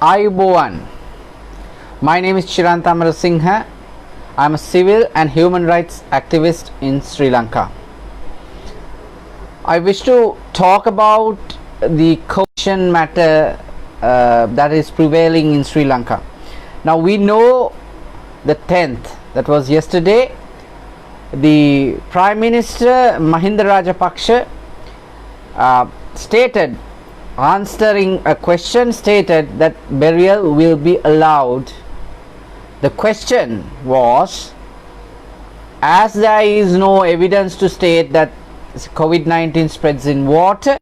Ayubowan. My name is Chiranta Amarasinghe. I am a civil and human rights activist in Sri Lanka. I wish to talk about the corruption matter that is prevailing in Sri Lanka. Now we know the 10th, that was yesterday, the Prime Minister Mahinda Rajapaksa stated, answering a question, stated that burial will be allowed. The question was, as there is no evidence to state that COVID-19 spreads in water,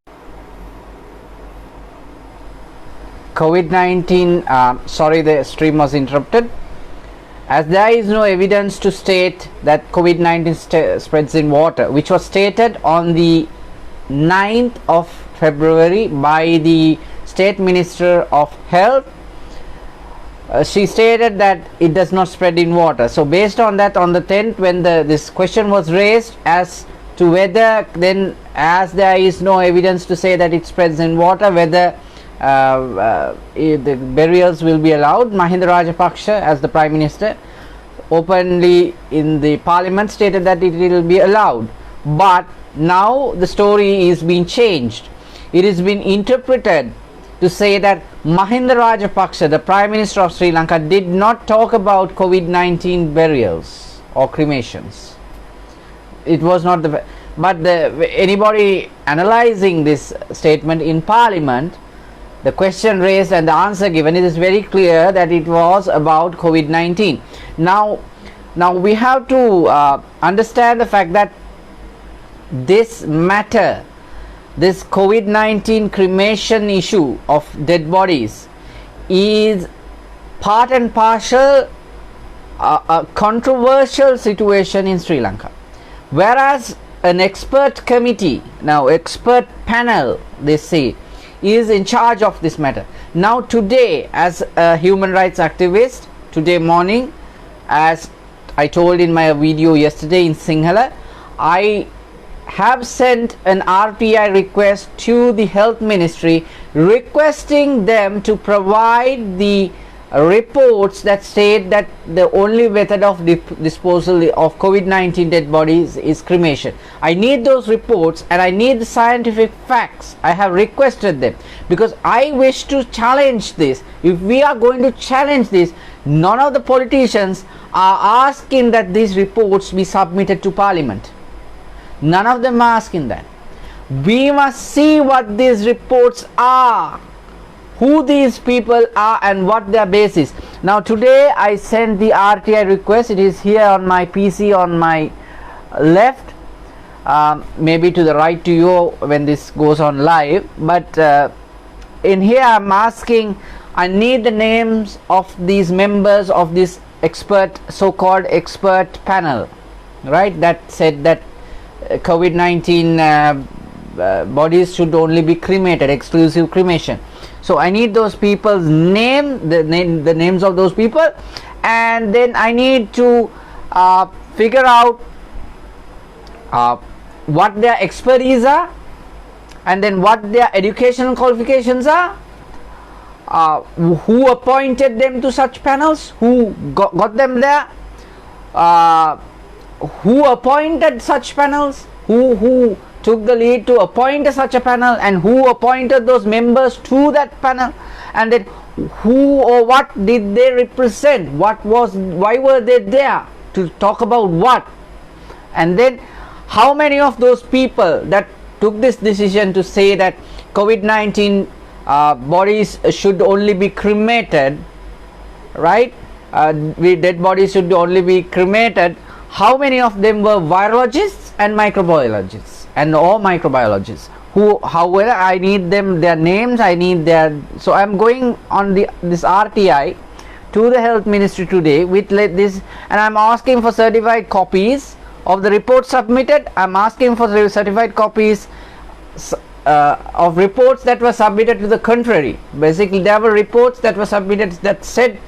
sorry, the stream was interrupted. As there is no evidence to state that COVID-19 spreads in water, which was stated on the 9th of February by the State Minister of Health, she stated that it does not spread in water. So based on that, on the 10th, when this question was raised as to whether then, as there is no evidence to say that it spreads in water, whether the burials will be allowed, Mahinda Rajapaksa, as the Prime Minister, openly in the Parliament stated that it will be allowed. But now the story is being changed. It has been interpreted to say that Mahinda Rajapaksa, the Prime Minister of Sri Lanka, did not talk about COVID-19 burials or cremations. It was not the, but anybody analyzing this statement in Parliament, the question raised and the answer given, it is very clear that it was about COVID-19. Now we have to understand the fact that this matter, this COVID-19 cremation issue of dead bodies, is part and parcel a controversial situation in Sri Lanka. Whereas an expert committee, now expert panel, they say, is in charge of this matter. Now today, as a human rights activist, today morning, as I told in my video yesterday in Sinhala, I have sent an RTI request to the Health Ministry requesting them to provide the reports that state that the only method of disposal of COVID-19 dead bodies is cremation. I need those reports and I need the scientific facts. I have requested them because I wish to challenge this. If we are going to challenge this, none of the politicians are asking that these reports be submitted to Parliament. None of them are asking that. We must see what these reports are, who these people are and what their basis. Now today I sent the RTI request. It is here on my PC on my left, maybe to the right to you when this goes on live, but in here I'm asking, I need the names of these members of this expert, so-called expert panel, right, that said that COVID-19 bodies should only be cremated, exclusive cremation. So I need those people's name, the names of those people, and then I need to figure out what their expertise are, and then what their educational qualifications are, who appointed them to such panels, who got them there, who appointed such panels, who took the lead to appoint such a panel, and who appointed those members to that panel, and then who or what did they represent, why were they there to talk about what, and then how many of those people that took this decision to say that COVID-19 bodies should only be cremated, right, dead bodies should only be cremated, how many of them were virologists and microbiologists or microbiologists, who, however, I need them, their names, I need their, so I'm going on this RTI to the Health Ministry today with this, and I'm asking for certified copies of the report submitted. I'm asking for the certified copies of reports that were submitted to the contrary. Basically there were reports that were submitted that said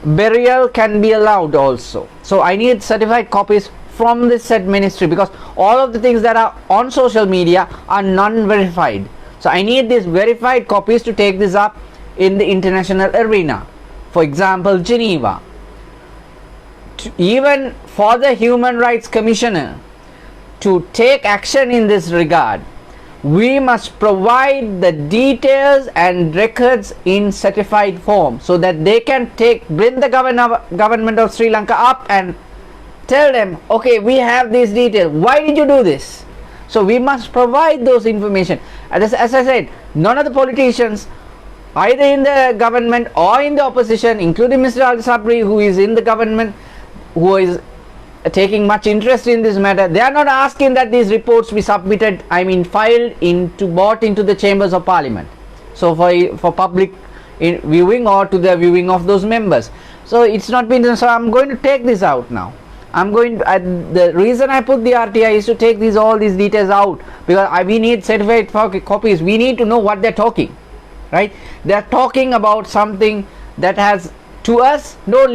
burial can be allowed also. So I need certified copies from this said ministry, because all of the things that are on social media are non-verified. So I need these verified copies to take this up in the international arena, for example Geneva. Even for the Human Rights Commissioner to take action in this regard, we must provide the details and records in certified form, so that they can bring the government of Sri Lanka up and tell them, okay, we have these details, why did you do this? So we must provide those information. As I said, none of the politicians, either in the government or in the opposition, including Mr. Al Sabri, who is in the government, who is taking much interest in this matter, they are not asking that these reports be submitted, filed brought into the chambers of parliament, so for public viewing or to the viewing of those members. So it's not been done. So I'm going to take this out now. The reason I put the RTI is to take all these details out, because we need certified copies. We need to know what they're talking, right? They're talking about something that has, to us, no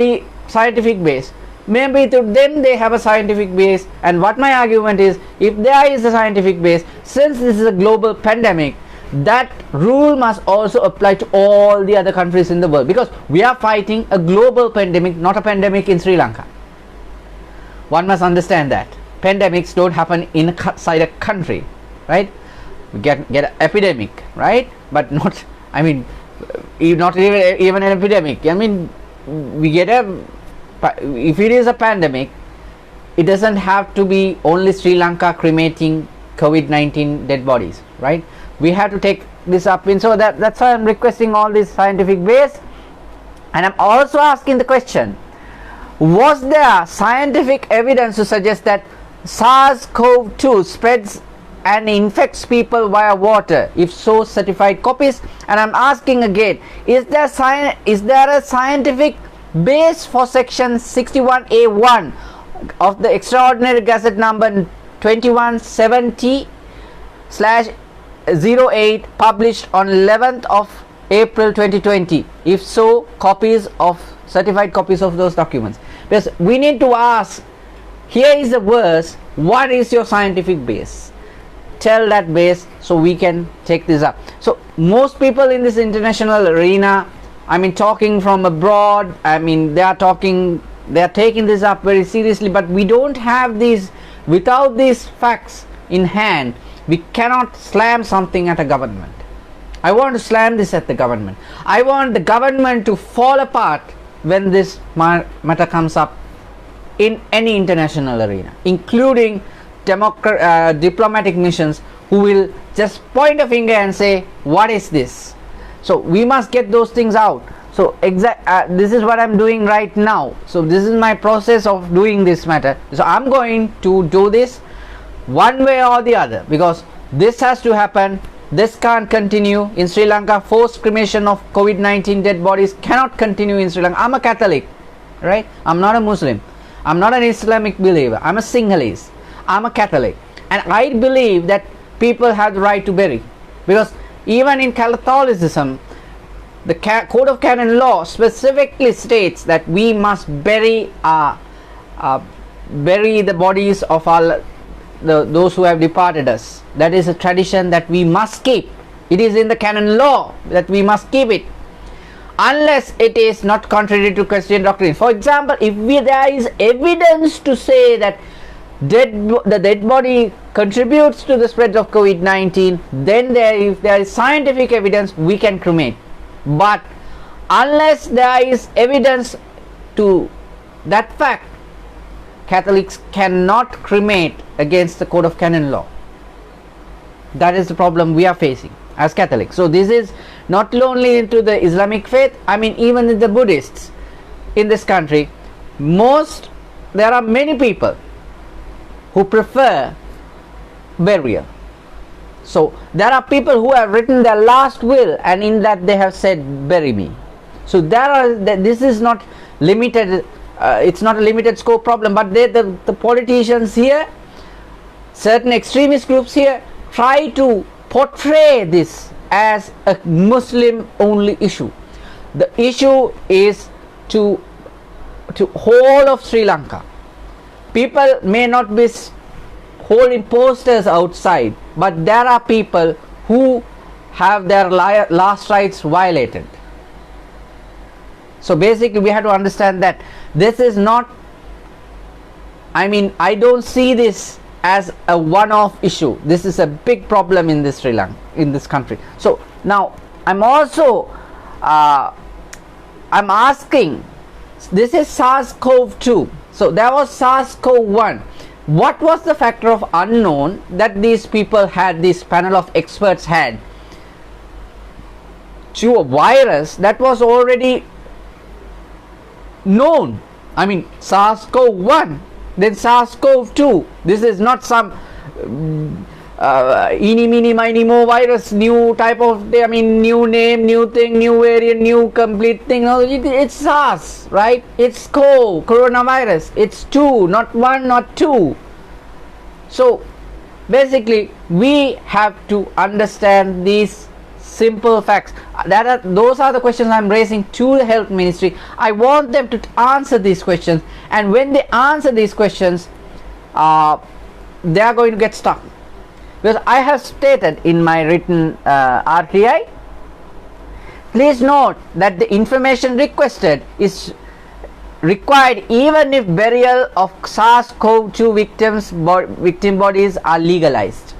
scientific base. Maybe to them they have a scientific base, and what my argument is, if there is a scientific base, since this is a global pandemic, that rule must also apply to all the other countries in the world, because we are fighting a global pandemic, not a pandemic in Sri Lanka. One must understand that pandemics don't happen inside a country, right? We get an epidemic, right? But not even an epidemic. We get if it is a pandemic, it doesn't have to be only Sri Lanka cremating COVID-19 dead bodies, right? We have to take this up in, so that's why I'm requesting all this scientific base. And I'm also asking the question, was there scientific evidence to suggest that SARS-CoV-2 spreads and infects people via water? If so, certified copies. And I'm asking again, is there a scientific base for section 61A1 of the Extraordinary Gazette number 2170/08, published on 11th of April 2020? If so, certified copies of those documents. Because we need to ask, here is the verse, what is your scientific base? Tell that base so we can take this up. So most people in this international arena, talking from abroad, they are taking this up very seriously, but we don't have these. Without these facts in hand, we cannot slam something at a government. I want to slam this at the government. I want the government to fall apart when this matter comes up in any international arena, including diplomatic missions, who will just point a finger and say, what is this? So we must get those things out. So this is what I'm doing right now. So this is my process of doing this matter. So I'm going to do this one way or the other, because this has to happen. This can't continue in Sri Lanka. Forced cremation of COVID-19 dead bodies cannot continue in Sri Lanka. I'm a Catholic, right? I'm not a Muslim. I'm not an Islamic believer. I'm a Sinhalese. I'm a Catholic, and I believe that people have the right to bury, because even in Catholicism, the Code of Canon Law specifically states that we must bury the bodies of those who have departed us. That is a tradition that we must keep. It is in the canon law that we must keep it, unless it is not contrary to Christian doctrine. For example, if there is evidence to say that the dead body contributes to the spread of COVID-19, then if there is scientific evidence, we can cremate. But unless there is evidence to that fact, Catholics cannot cremate against the Code of Canon Law. That is the problem we are facing as Catholics. So this is not only into the Islamic faith, even in the Buddhists in this country, there are many people who prefer burial. So there are people who have written their last will, and in that they have said, bury me. So this is not limited, it's not a limited scope problem, but the politicians here, certain extremist groups here, try to portray this as a Muslim only issue. The issue is to whole of Sri Lanka. People may not be holding posters outside, but there are people who have their last rights violated. So basically we have to understand that this is not, I mean, I don't see this as a one-off issue. This is a big problem in this Sri Lanka, in this country. So now I'm also I'm asking, this is SARS-CoV-2. So there was SARS-CoV-1. What was the factor of unknown that these people had, this panel of experts had, to a virus that was already known? I mean, SARS-CoV-1, then SARS-CoV-2. This is not some eeny, meeny, miny, mo virus, new type of, I mean, new name, new thing, new variant, new complete thing. No, it's SARS, right? It's coronavirus. It's 2, not 1, not 2. So basically we have to understand these simple facts. Those are the questions I'm raising to the Health Ministry. I want them to answer these questions, and when they answer these questions, they are going to get stuck. Because I have stated in my written RTI, please note that the information requested is required even if burial of SARS-CoV-2 victim bodies are legalized.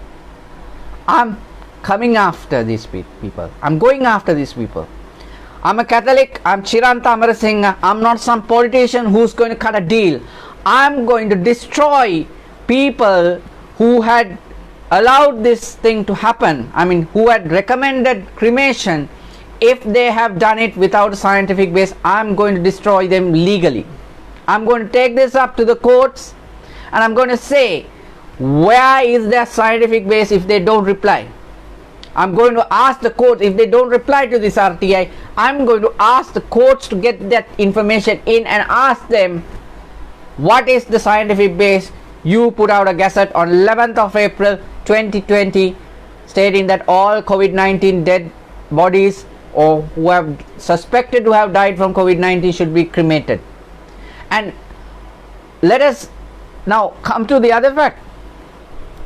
I'm coming after these people. I'm going after these people. I'm a Catholic. I'm Chiranta Amarasinghe. I'm not some politician who's going to cut a deal. I'm going to destroy people who had allowed this thing to happen. I mean, who had recommended cremation. If they have done it without a scientific base, I'm going to destroy them legally. I'm going to take this up to the courts, and I'm going to say, where is their scientific base if they don't reply? I'm going to ask the court, if they don't reply to this RTI, I'm going to ask the courts to get that information in and ask them, what is the scientific base? You put out a gazette on 11th of April 2020 stating that all COVID-19 dead bodies or who have suspected to have died from COVID-19 should be cremated. And let us now come to the other fact.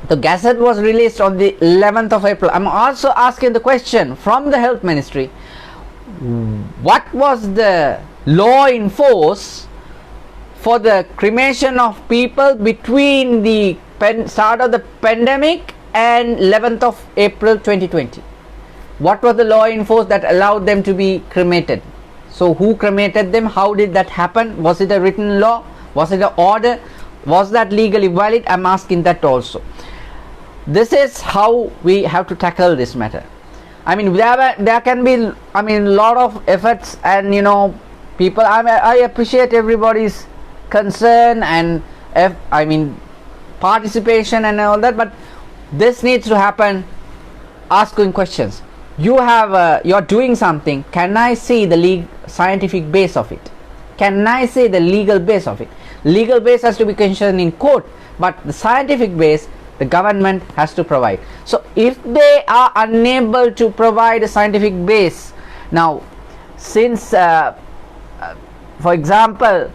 The gazette was released on the 11th of April. I'm also asking the question from the Health Ministry, what was the law in force for the cremation of people between the start of the pandemic and 11th of April 2020? What was the law in force that allowed them to be cremated? So who cremated them? How did that happen? Was it a written law? Was it an order? Was that legally valid? I'm asking that also. This is how we have to tackle this matter. I mean, there can be, I mean, a lot of efforts and, you know, people, I appreciate everybody's concern and I mean participation and all that, but this needs to happen asking questions. You're doing something. Can I see the scientific base of it? Can I see the legal base of it? Legal base has to be questioned in court, but the scientific base the government has to provide. So if they are unable to provide a scientific base, now since for example,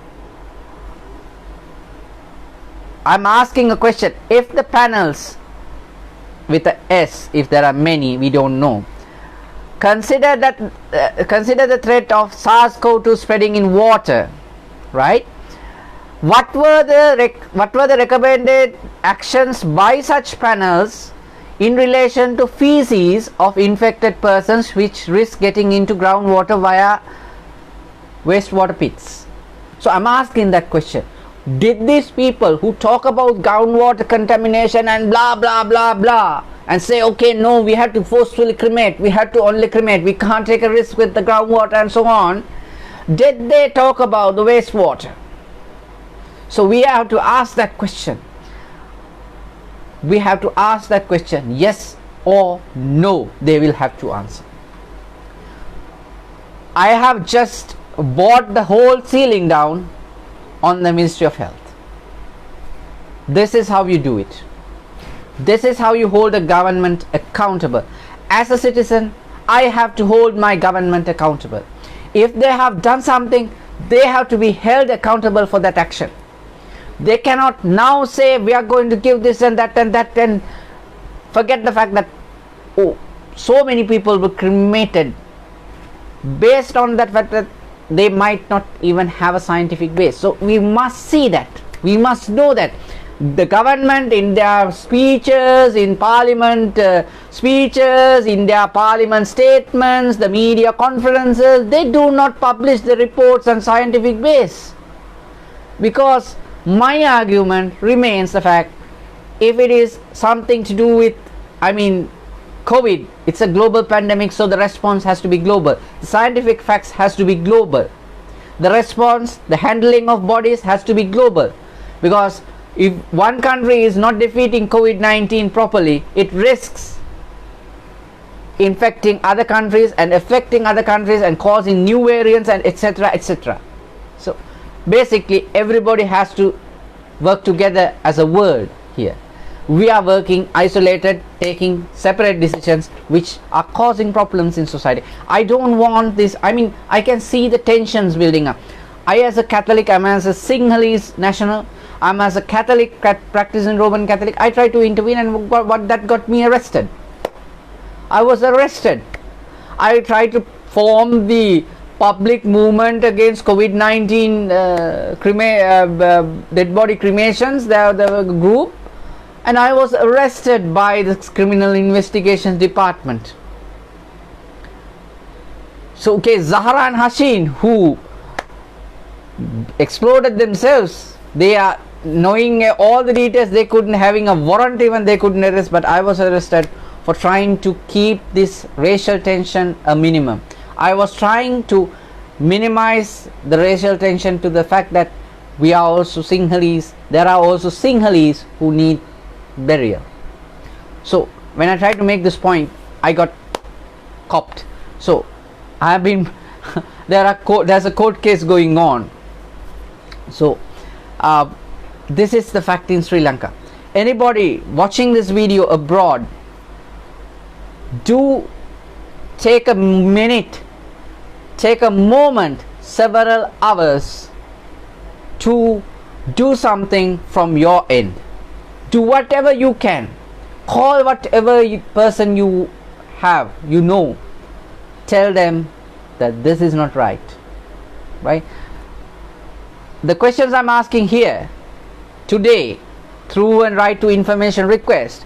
I'm asking a question, if the panels with a S, if there are many, we don't know, consider the threat of SARS-CoV-2 spreading in water, right? What were the recommended actions by such panels in relation to feces of infected persons which risk getting into groundwater via wastewater pits? So I'm asking that question. Did these people who talk about groundwater contamination and blah blah blah blah and say, okay, no, we have to forcefully cremate, we have to only cremate, we can't take a risk with the groundwater and so on, did they talk about the wastewater? So we have to ask that question. We have to ask that question, yes or no, they will have to answer. I have just brought the whole ceiling down on the Ministry of Health. This is how you do it. This is how you hold a government accountable. As a citizen, I have to hold my government accountable. If they have done something, they have to be held accountable for that action. They cannot now say we are going to give this and that and forget the fact that, oh, so many people were cremated. Based on that fact that they might not even have a scientific base. So we must see that, we must know that the government in their speeches, in parliament speeches, in their parliament statements, the media conferences, they do not publish the reports on scientific base. Because my argument remains the fact, if it is something to do with, COVID, it's a global pandemic, so the response has to be global. The scientific facts has to be global. The response, the handling of bodies has to be global. Because if one country is not defeating COVID-19 properly, it risks infecting other countries and affecting other countries and causing new variants and etc. etc. So basically everybody has to work together as a world here. We are working isolated, taking separate decisions which are causing problems in society. I don't want this. I can see the tensions building up. I as a Catholic, I'm as a Sinhalese national, I'm as a Catholic practicing Roman Catholic, I tried to intervene, and what that got me arrested. I was arrested. I tried to form the public movement against COVID-19 dead body cremations, the group, and I was arrested by the criminal investigations department. So Zahra and Hashin, who exploded themselves, they are knowing all the details, they couldn't, having a warrant even, they couldn't arrest, but I was arrested for trying to keep this racial tension a minimum. I was trying to minimize the racial tension to the fact that we are also Sinhalese, there are also Sinhalese who need burial. So when I tried to make this point, I got copped. So I have been there's a court case going on. So this is the fact in Sri Lanka. Anybody watching this video abroad, do take a minute, take a moment, several hours to do something from your end. Do whatever you can. Call whatever person you have, tell them that this is not right. The questions I'm asking here today through and right to information request,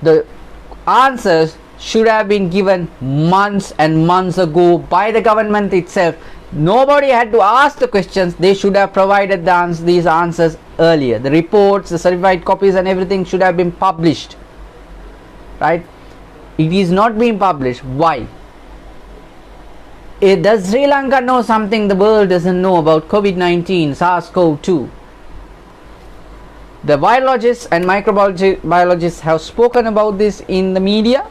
the answers should have been given months and months ago by the government itself. Nobody had to ask the questions, they should have provided these answers earlier. The reports, the certified copies and everything should have been published. Right? It is not being published. Why? Does Sri Lanka know something the world doesn't know about COVID-19, SARS-CoV-2? The biologists and microbiologists have spoken about this in the media,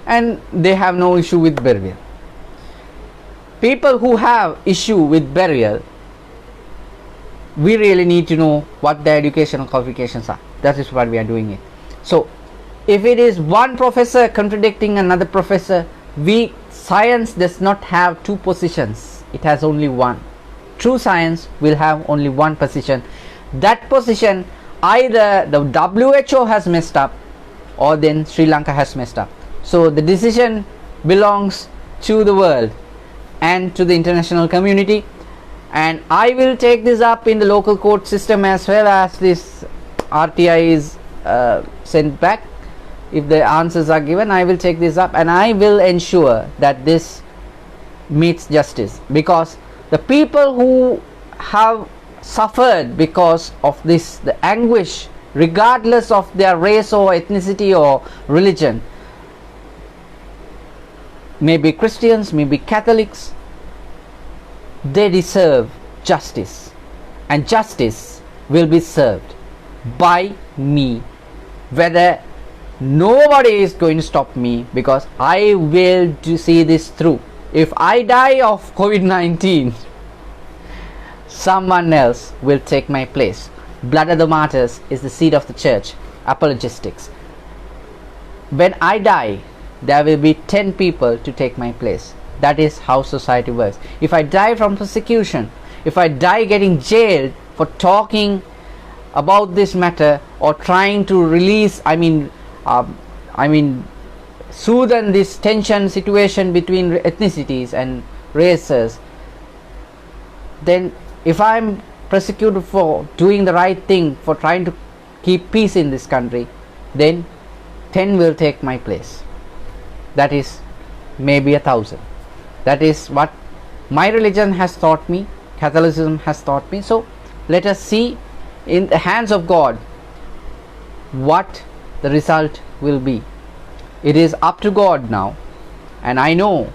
and they have no issue with burial. People who have issue with burial, we really need to know what their educational qualifications are. That is why we are doing it. So if it is one professor contradicting another professor, science does not have two positions, it has only one. True science will have only one position. That position, either the WHO has messed up or then Sri Lanka has messed up. So the decision belongs to the world and to the international community, and I will take this up in the local court system as well as this RTI is sent back. If the answers are given, I will take this up and I will ensure that this meets justice, because the people who have suffered because of this, the anguish, regardless of their race or ethnicity or religion, maybe Christians, maybe Catholics, they deserve justice, and justice will be served by me, whether nobody is going to stop me, because I will see this through. If I die of COVID-19, someone else will take my place. Blood of the Martyrs is the seed of the church, apologetics. When I die, there will be 10 people to take my place. That is how society works. If I die from persecution, if I die getting jailed for talking about this matter or trying to release, soothe this tension situation between ethnicities and races, then if I'm persecuted for doing the right thing, for trying to keep peace in this country, then 10 will take my place. That is maybe 1,000. That is what my religion has taught me, Catholicism has taught me. So let us see in the hands of God what the result will be. It is up to God now, and I know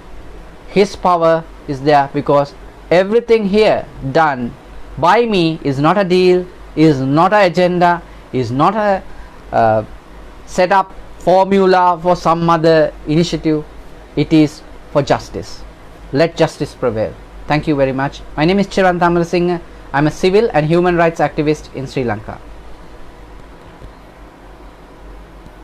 His power is there, because everything here done by me is not a deal, is not an agenda, is not a set up formula for some other initiative. It is for justice. Let justice prevail. Thank you very much. My name is Chiran Thamarasinghe. I am a civil and human rights activist in Sri Lanka.